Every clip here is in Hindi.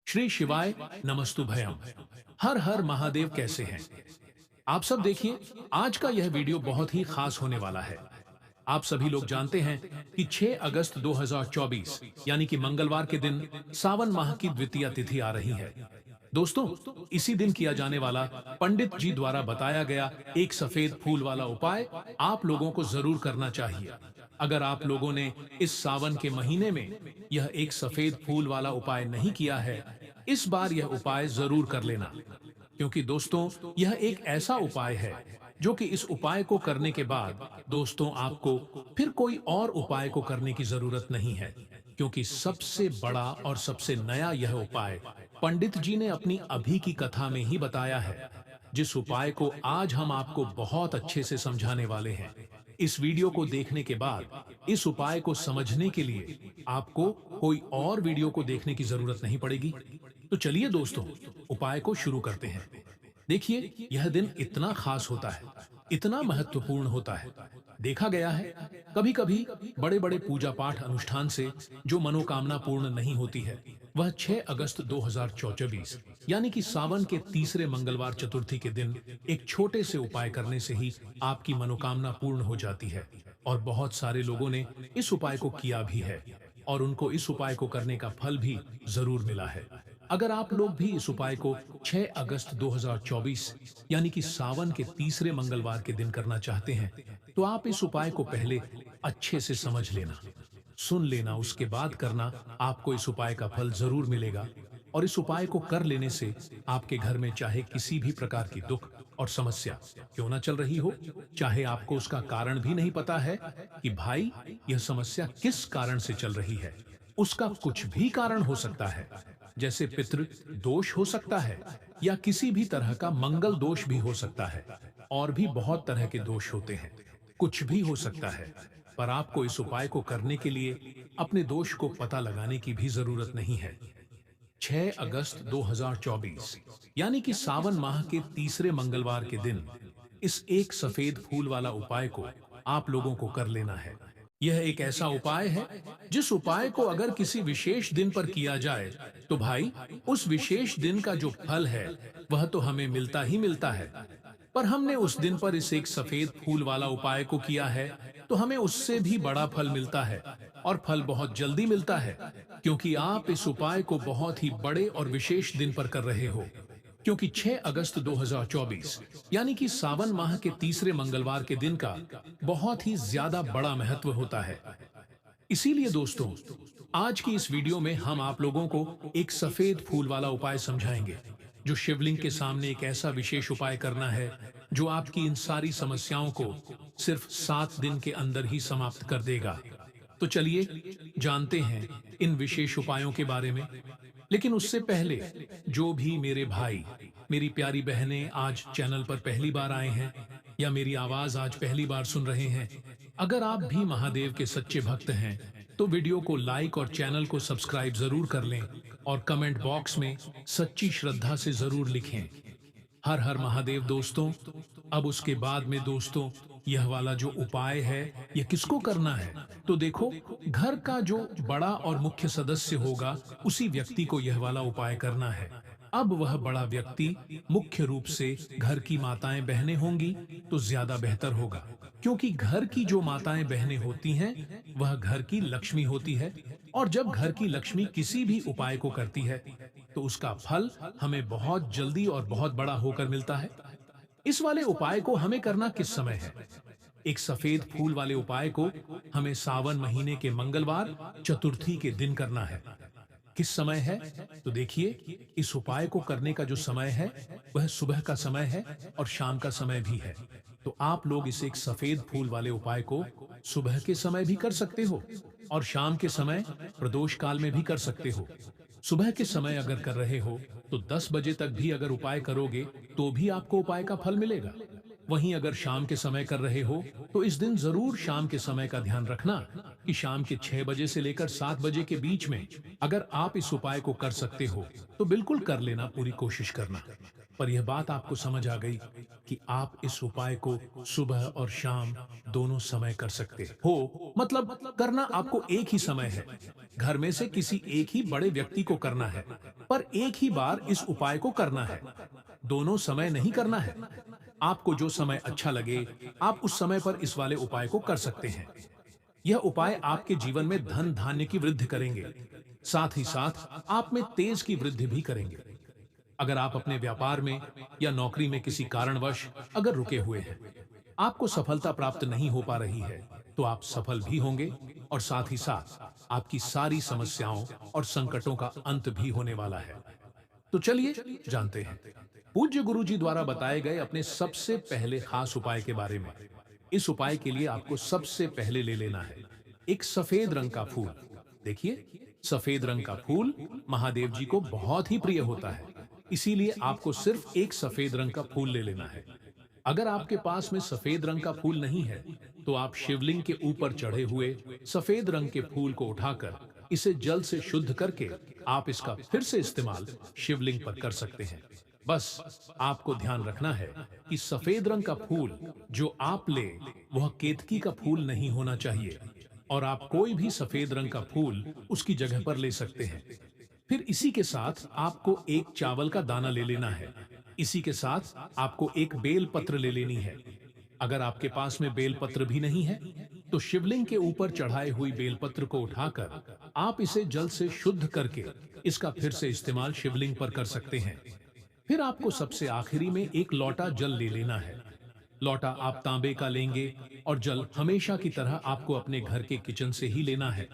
श्री शिवाय नमस्तुभयम। हर हर महादेव। कैसे हैं आप सब? देखिए, आज का यह वीडियो बहुत ही खास होने वाला है। आप सभी लोग जानते हैं कि 6 अगस्त 2024 यानी कि मंगलवार के दिन सावन माह की द्वितीया तिथि आ रही है। दोस्तों, इसी दिन किया जाने वाला पंडित जी द्वारा बताया गया एक सफेद फूल वाला उपाय आप लोगों को जरूर करना चाहिए। अगर आप लोगों ने इस सावन के महीने में यह एक सफेद फूल वाला उपाय नहीं किया है, इस बार यह उपाय जरूर कर लेना। क्योंकि दोस्तों, यह एक ऐसा उपाय है जो कि इस उपाय को करने के बाद दोस्तों आपको फिर कोई और उपाय को करने की जरूरत नहीं है। क्योंकि सबसे बड़ा और सबसे नया यह उपाय पंडित जी ने अपनी अभी की कथा में ही बताया है, जिस उपाय को आज हम आपको बहुत अच्छे से समझाने वाले हैं। इस वीडियो को देखने के बाद इस उपाय को समझने के लिए आपको कोई और वीडियो को देखने की जरूरत नहीं पड़ेगी। तो चलिए दोस्तों, उपाय को शुरू करते हैं। देखिए, यह दिन इतना खास होता है, इतना महत्वपूर्ण होता है। देखा गया है कभी कभी बड़े बड़े पूजा पाठ अनुष्ठान से जो मनोकामना पूर्ण नहीं होती है, वह 6 अगस्त 2024 यानी कि सावन के तीसरे मंगलवार चतुर्थी के दिन एक छोटे से उपाय करने से ही आपकी मनोकामना पूर्ण हो जाती है। और बहुत सारे लोगों ने इस उपाय को किया भी है और उनको इस उपाय को करने का फल भी जरूर मिला है। अगर आप लोग भी इस उपाय को 6 अगस्त 2024 यानी कि सावन के तीसरे मंगलवार के दिन करना चाहते हैं, तो आप इस उपाय को पहले अच्छे से समझ लेना, सुन लेना, उसके बाद करना। आपको इस उपाय का फल जरूर मिलेगा। और इस उपाय को कर लेने से आपके घर में चाहे किसी भी प्रकार की दुख और समस्या क्यों ना चल रही हो, चाहे आपको उसका कारण भी नहीं पता है कि भाई यह समस्या किस कारण से चल रही है, उसका कुछ भी कारण हो सकता है। जैसे पितृ दोष हो सकता है या किसी भी तरह का मंगल दोष भी हो सकता है, और भी बहुत तरह के दोष होते हैं। कुछ भी हो सकता है, पर आपको इस उपाय को करने के लिए अपने दोष को पता लगाने की भी जरूरत नहीं है। 6 अगस्त 2024 यानी कि सावन माह के तीसरे मंगलवार के दिन इस एक सफेद फूल वाला उपाय को आप लोगों को कर लेना है। यह एक ऐसा उपाय है जिस उपाय को अगर किसी विशेष दिन पर किया जाए, तो भाई उस विशेष दिन का जो फल है वह तो हमें मिलता ही मिलता है। पर हमने उस दिन पर इस एक सफेद फूल वाला उपाय को किया है, तो हमें उससे भी बड़ा फल मिलता है, और फल बहुत जल्दी मिलता है। क्योंकि आप इस उपाय को बहुत ही बड़े और विशेष दिन पर कर रहे हो। क्योंकि 6 अगस्त 2024 यानी कि सावन माह के तीसरे मंगलवार के दिन का बहुत ही ज्यादा बड़ा महत्व होता है। इसीलिए दोस्तों, आज की इस वीडियो में हम आप लोगों को एक सफेद फूल वाला उपाय समझाएंगे, जो शिवलिंग के सामने एक ऐसा विशेष उपाय करना है जो आपकी इन सारी समस्याओं को सिर्फ 7 दिन के अंदर ही समाप्त कर देगा। तो चलिए जानते हैं इन विशेष उपायों के बारे में। लेकिन उससे पहले, जो भी मेरे भाई, मेरी प्यारी बहनें आज चैनल पर पहली बार आए हैं या मेरी आवाज आज पहली बार सुन रहे हैं, अगर आप भी महादेव के सच्चे भक्त हैं, तो वीडियो को लाइक और चैनल को सब्सक्राइब जरूर कर लें और कमेंट बॉक्स में सच्ची श्रद्धा से जरूर लिखें, हर हर महादेव। दोस्तों, अब उसके बाद में दोस्तों, यह वाला जो उपाय है यह किसको करना है? तो देखो, घर का जो बड़ा और मुख्य सदस्य होगा उसी व्यक्ति को यह वाला उपाय करना है। अब वह बड़ा व्यक्ति मुख्य रूप से घर की माताएं बहनें होंगी तो ज्यादा बेहतर होगा। क्योंकि घर की जो माताएं बहनें होती हैं वह घर की लक्ष्मी होती है, और जब घर की लक्ष्मी किसी भी उपाय को करती है तो उसका फल हमें बहुत जल्दी और बहुत बड़ा होकर मिलता है। इस वाले उपाय को हमें करना किस समय है? एक सफेद फूल वाले उपाय को हमें सावन महीने के मंगलवार चतुर्थी के दिन करना है। किस समय है? तो देखिए, इस उपाय को करने का जो समय है वह सुबह का समय है और शाम का समय भी है। तो आप लोग इस एक सफेद फूल वाले उपाय को सुबह के समय भी कर सकते हो और शाम के समय प्रदोष काल में भी कर सकते हो। सुबह के समय अगर कर रहे हो तो 10 बजे तक भी अगर उपाय करोगे तो भी आपको उपाय का फल मिलेगा। वहीं अगर शाम के समय कर रहे हो तो इस दिन जरूर शाम के समय का ध्यान रखना कि शाम के 6 बजे से लेकर 7 बजे के बीच में अगर आप इस उपाय को कर सकते हो तो बिल्कुल कर लेना, पूरी कोशिश करना। पर यह बात आपको समझ आ गई कि आप इस उपाय को सुबह और शाम दोनों समय कर सकते हो, मतलब करना आपको एक ही समय है। घर में से किसी एक ही बड़े व्यक्ति को करना है, पर एक ही बार इस उपाय को करना है। दोनों समय नहीं करना है। आपको जो समय अच्छा लगे, आप उस समय पर इस वाले उपाय को कर सकते हैं। यह उपाय आपके जीवन में धन धान्य की वृद्धि करेंगे, साथ ही साथ आप में तेज की वृद्धि भी करेंगे। अगर आप अपने व्यापार में या नौकरी में किसी कारणवश अगर रुके हुए हैं, आपको सफलता प्राप्त नहीं हो पा रही है, तो आप सफल भी होंगे और साथ ही साथ आपकी सारी समस्याओं और संकटों का अंत भी होने वाला है। तो चलिए जानते हैं पूज्य गुरु जी द्वारा बताए गए अपने सबसे पहले खास उपाय के बारे में। इस उपाय के लिए आपको सबसे पहले ले लेना है एक सफेद रंग का फूल। देखिए, सफेद रंग का फूल महादेव जी को बहुत ही प्रिय होता है, इसीलिए आपको सिर्फ एक सफेद रंग का फूल ले लेना है। अगर आपके पास में सफेद रंग का फूल नहीं है, तो आप शिवलिंग के ऊपर चढ़े हुए सफेद रंग के फूल को उठाकर इसे जल से शुद्ध करके आप इसका फिर से इस्तेमाल शिवलिंग पर कर सकते हैं। बस आपको ध्यान रखना है कि सफेद रंग का फूल जो आप ले वह केतकी का फूल नहीं होना चाहिए, और आप कोई भी सफेद रंग का फूल उसकी जगह पर ले सकते हैं। फिर इसी के साथ आपको एक चावल का दाना ले लेना है। इसी के साथ आपको एक बेल पत्र ले लेनी है। अगर आपके पास में बेल पत्र भी नहीं है, तो शिवलिंग के ऊपर चढ़ाए हुई बेल पत्र को उठाकर आप इसे जल से शुद्ध करके इसका फिर से इस्तेमाल शिवलिंग पर कर सकते हैं। फिर आपको सबसे आखिरी में एक लोटा जल ले लेना है। लोटा आप तांबे का लेंगे और जल हमेशा की तरह आपको अपने घर के किचन से ही लेना है।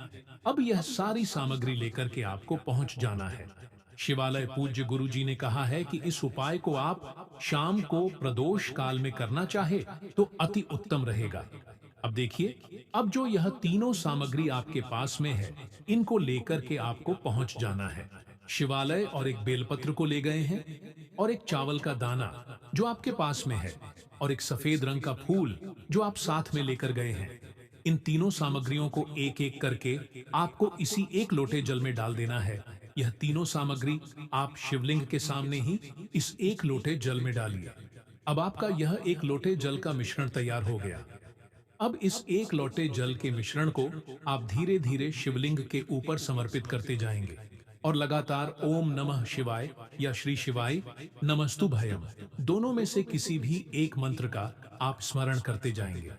अब यह सारी सामग्री लेकर के आपको पहुंच जाना है शिवालय। पूज्य गुरु जी ने कहा है कि इस उपाय को आप शाम को प्रदोष काल में करना चाहे तो अति उत्तम रहेगा। अब देखिए, अब जो यह तीनों सामग्री आपके पास में है, इनको लेकर के आपको पहुंच जाना है शिवालय, और एक बेलपत्र को ले गए हैं, और एक चावल का दाना जो आपके पास में है, और एक सफेद रंग का फूल जो आप साथ में लेकर गए हैं। इन तीनों सामग्रियों को एक एक करके आपको इसी एक लोटे जल में डाल देना है। यह तीनों सामग्री आप शिवलिंग के सामने ही इस एक लोटे जल में डालिए। अब आपका यह एक लोटे जल का मिश्रण तैयार हो गया। अब इस एक लोटे जल के मिश्रण को आप धीरे धीरे शिवलिंग के ऊपर समर्पित करते जाएंगे और लगातार ओम नमः शिवाय या श्री शिवाय नमस्तु भयम दोनों में से किसी भी एक मंत्र का आप स्मरण करते जाएंगे।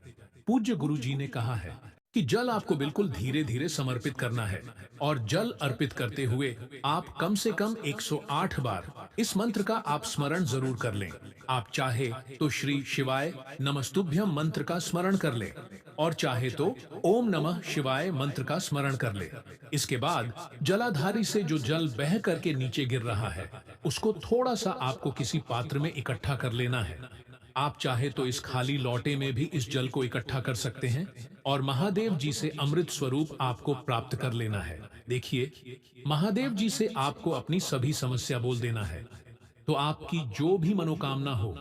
पूज्य गुरु जी ने कहा है कि जल आपको बिल्कुल धीरे धीरे समर्पित करना है, और जल अर्पित करते हुए आप कम से कम 108 बार इस मंत्र का आप स्मरण जरूर कर लें। आप चाहे तो श्री शिवाय नमस्तुभ्यम मंत्र का स्मरण कर लें, और चाहे तो ओम नमः शिवाय मंत्र का स्मरण कर ले। इसके बाद जलाधारी से जो जल बह करके नीचे गिर रहा है, उसको थोड़ा सा आपको किसी पात्र में इकट्ठा कर लेना है। आप चाहे तो इस खाली लोटे में भी इस जल को इकट्ठा कर सकते हैं, और महादेव जी से अमृत स्वरूप आपको प्राप्त कर लेना है। देखिए, महादेव जी से आपको अपनी सभी समस्या बोल देना है, तो आपकी जो भी मनोकामना हो,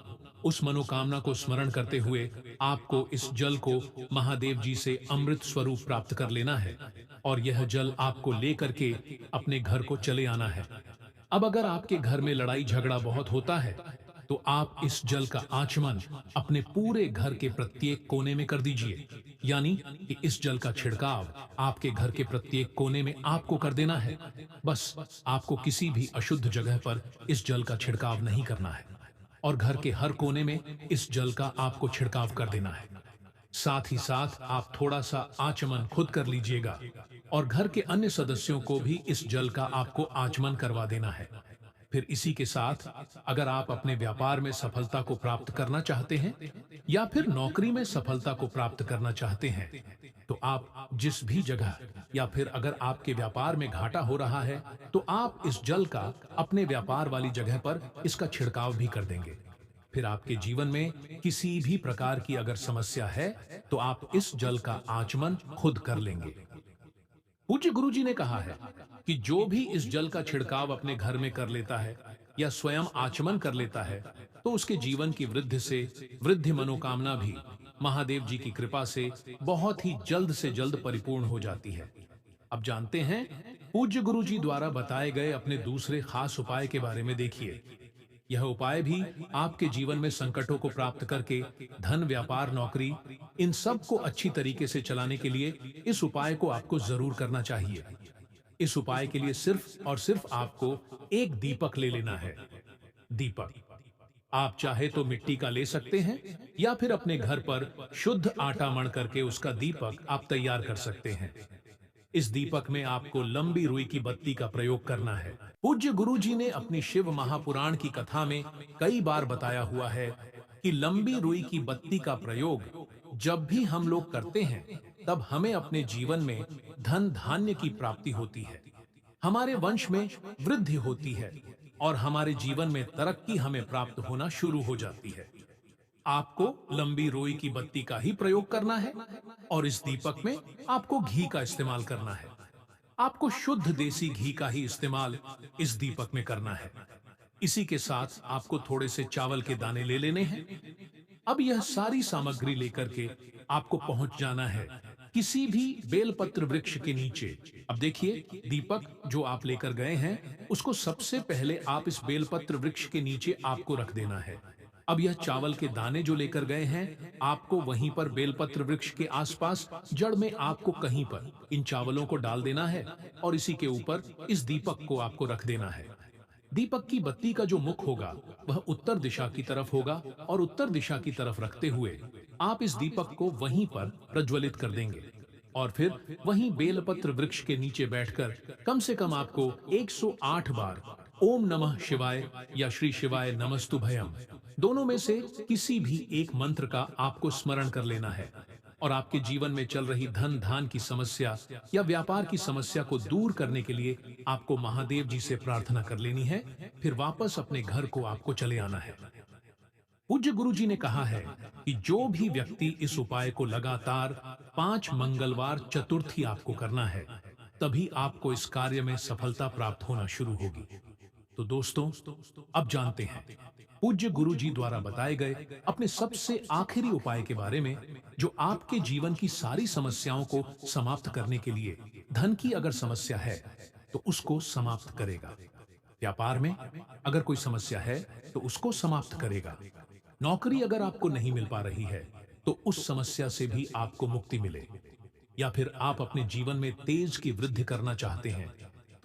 उस मनोकामना को स्मरण करते हुए आपको इस जल को महादेव जी से अमृत स्वरूप प्राप्त कर लेना है, और यह जल आपको लेकर के अपने घर को चले आना है। अब अगर आपके घर में लड़ाई झगड़ा बहुत होता है, तो आप इस जल का आचमन अपने पूरे घर के प्रत्येक कोने में कर दीजिए। यानी कि इस जल का छिड़काव आपके घर के प्रत्येक कोने में आपको कर देना है। बस आपको किसी भी अशुद्ध जगह पर इस जल का छिड़काव नहीं करना है, और घर के हर कोने में इस जल का आपको छिड़काव कर देना है। साथ ही साथ आप थोड़ा सा आचमन खुद कर लीजिएगा, और घर के अन्य सदस्यों को भी इस जल का आपको आचमन करवा देना है। फिर इसी के साथ अगर आप अपने व्यापार में सफलता को प्राप्त करना चाहते हैं, या फिर नौकरी में सफलता को प्राप्त करना चाहते हैं, तो आप जिस भी जगह, या फिर अगर आपके व्यापार में घाटा हो रहा है, तो आप इस जल का अपने व्यापार वाली जगह पर इसका छिड़काव भी कर देंगे। फिर आपके जीवन में किसी भी प्रकार की अगर समस्या है, तो आप इस जल का आचमन खुद कर लेंगे। पूज्य गुरु जी ने कहा है कि जो भी इस जल का छिड़काव अपने घर में कर लेता है या स्वयं आचमन कर लेता है, तो उसके जीवन की वृद्धि मनोकामना भी महादेव जी की कृपा से बहुत ही जल्द से जल्द परिपूर्ण हो जाती है। अब जानते हैं पूज्य गुरु जी द्वारा बताए गए अपने दूसरे खास उपाय के बारे में। देखिए, यह उपाय भी आपके जीवन में संकटों को प्राप्त करके धन, व्यापार, नौकरी, इन सब को अच्छी तरीके से चलाने के लिए इस उपाय को आपको जरूर करना चाहिए। इस उपाय के लिए सिर्फ और सिर्फ आपको एक दीपक ले लेना है। दीपक आप चाहे तो मिट्टी का ले सकते हैं या फिर अपने घर पर शुद्ध आटा मण करके उसका दीपक आप तैयार कर सकते हैं। इस दीपक में आपको लंबी रुई की बत्ती का प्रयोग करना है। पूज्य गुरु जी ने अपनी शिव महापुराण की कथा में कई बार बताया हुआ है कि लंबी रुई की बत्ती का प्रयोग जब भी हम लोग करते हैं तब हमें अपने जीवन में धन धान्य की प्राप्ति होती है, हमारे वंश में वृद्धि होती है और हमारे जीवन में तरक्की हमें प्राप्त होना शुरू हो जाती है। आपको लंबी रोई की बत्ती का ही प्रयोग करना है और इस दीपक में आपको घी का इस्तेमाल करना है। आपको शुद्ध देसी घी का ही इस्तेमाल इस दीपक में करना है। इसी के साथ आपको थोड़े से चावल के दाने ले लेने हैं। अब यह सारी सामग्री लेकर के आपको पहुंच जाना है किसी भी बेलपत्र वृक्ष के नीचे। अब देखिए, दीपक जो आप लेकर गए हैं उसको सबसे पहले आप इस बेलपत्र वृक्ष के नीचे आपको रख देना है। अब यह चावल के दाने जो लेकर गए हैं आपको वहीं पर बेलपत्र वृक्ष के आसपास जड़ में आपको कहीं पर इन चावलों को डाल देना है और इसी के ऊपर इस दीपक को आपको रख देना है। दीपक की बत्ती का जो मुख होगा वह उत्तर दिशा की तरफ होगा और उत्तर दिशा की तरफ रखते हुए आप इस दीपक को वहीं पर प्रज्वलित कर देंगे और फिर वहीं बेलपत्र वृक्ष के नीचे बैठकर कम से कम आपको 108 बार ओम नमः शिवाय या श्री शिवाय नमस्तुभयम दोनों में से किसी भी एक मंत्र का आपको स्मरण कर लेना है और आपके जीवन में चल रही धन धान की समस्या या व्यापार की समस्या को दूर करने के लिए आपको महादेव जी से प्रार्थना कर लेनी है। फिर वापस अपने घर को आपको चले आना है। पूज्य गुरु जी ने कहा है कि जो भी व्यक्ति इस उपाय को लगातार 5 मंगलवार चतुर्थी आपको करना है तभी आपको इस कार्य में सफलता प्राप्त होना शुरू होगी। तो दोस्तों, अब जानते हैं पूज्य गुरु जी द्वारा बताए गए अपने सबसे आखिरी उपाय के बारे में जो आपके जीवन की सारी समस्याओं को समाप्त करने के लिए, धन की अगर समस्या है तो उसको समाप्त करेगा, व्यापार में अगर कोई समस्या है तो उसको समाप्त करेगा, नौकरी अगर आपको नहीं मिल पा रही है तो उस समस्या से भी आपको मुक्ति मिले, या फिर आप अपने जीवन में तेज की वृद्धि करना चाहते हैं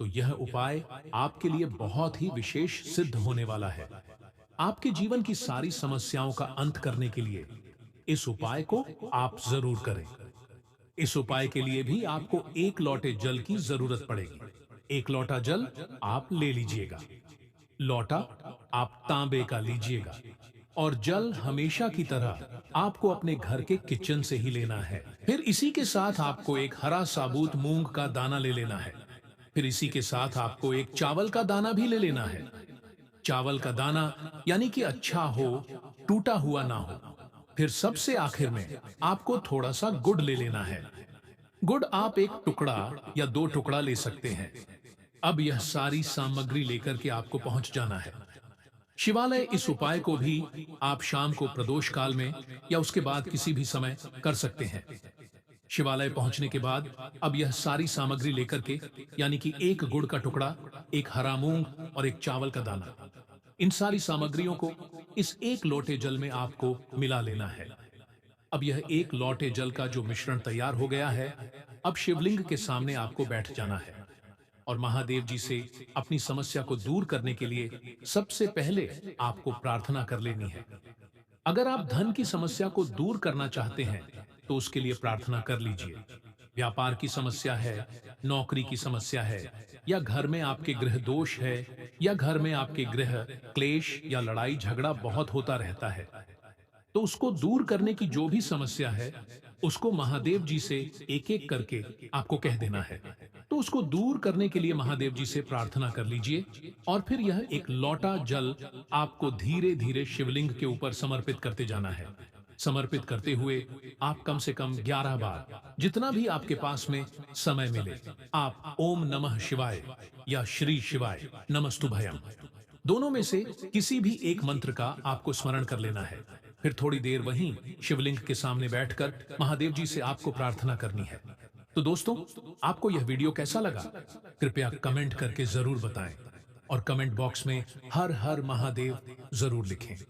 तो यह उपाय आपके लिए बहुत ही विशेष सिद्ध होने वाला है। आपके जीवन की सारी समस्याओं का अंत करने के लिए इस उपाय को आप जरूर करें। इस उपाय के लिए भी आपको 1 लोटे जल की जरूरत पड़ेगी। 1 लोटा जल आप ले लीजिएगा। लोटा आप तांबे का लीजिएगा और जल हमेशा की तरह आपको अपने घर के किचन से ही लेना है। फिर इसी के साथ आपको एक हरा साबुत मूंग का दाना ले लेना है। फिर इसी के साथ आपको एक चावल का दाना भी ले लेना है। चावल का दाना यानी कि अच्छा हो, टूटा हुआ ना हो। फिर सबसे आखिर में आपको थोड़ा सा गुड़ ले लेना है। गुड़ आप 1 टुकड़ा या 2 टुकड़ा ले सकते हैं। अब यह सारी सामग्री लेकर के आपको पहुंच जाना है शिवालय। इस उपाय को भी आप शाम को प्रदोष काल में या उसके बाद किसी भी समय कर सकते हैं। शिवालय पहुंचने के बाद अब यह सारी सामग्री लेकर के, यानी कि 1 गुड़ का टुकड़ा, 1 हरा मूंग और 1 चावल का दाना, इन सारी सामग्रियों को इस 1 लोटे जल में आपको मिला लेना है। अब यह 1 लोटे जल का जो मिश्रण तैयार हो गया है, अब शिवलिंग के सामने आपको बैठ जाना है और महादेव जी से अपनी समस्या को दूर करने के लिए सबसे पहले आपको प्रार्थना कर लेनी है। अगर आप धन की समस्या को दूर करना चाहते हैं तो उसके लिए प्रार्थना कर लीजिए। व्यापार की समस्या है, नौकरी की समस्या है, या घर में आपके ग्रह दोष है, या घर में आपके ग्रह क्लेश या लड़ाई झगड़ा बहुत होता रहता है, तो उसको दूर करने की जो भी समस्या है उसको महादेव जी से एक एक करके आपको कह देना है। तो उसको दूर करने के लिए महादेव जी से प्रार्थना कर लीजिए और फिर यह 1 लोटा जल आपको धीरे धीरे शिवलिंग के ऊपर समर्पित करते जाना है। समर्पित करते हुए आप कम से कम 11 बार, जितना भी आपके पास में समय मिले, आप ओम नमः शिवाय या श्री शिवाय नमस्तुभयम दोनों में से किसी भी एक मंत्र का आपको स्मरण कर लेना है। फिर थोड़ी देर वहीं शिवलिंग के सामने बैठकर महादेव जी से आपको प्रार्थना करनी है। तो दोस्तों, आपको यह वीडियो कैसा लगा कृपया कमेंट करके जरूर बताएं और कमेंट बॉक्स में हर हर महादेव जरूर लिखें।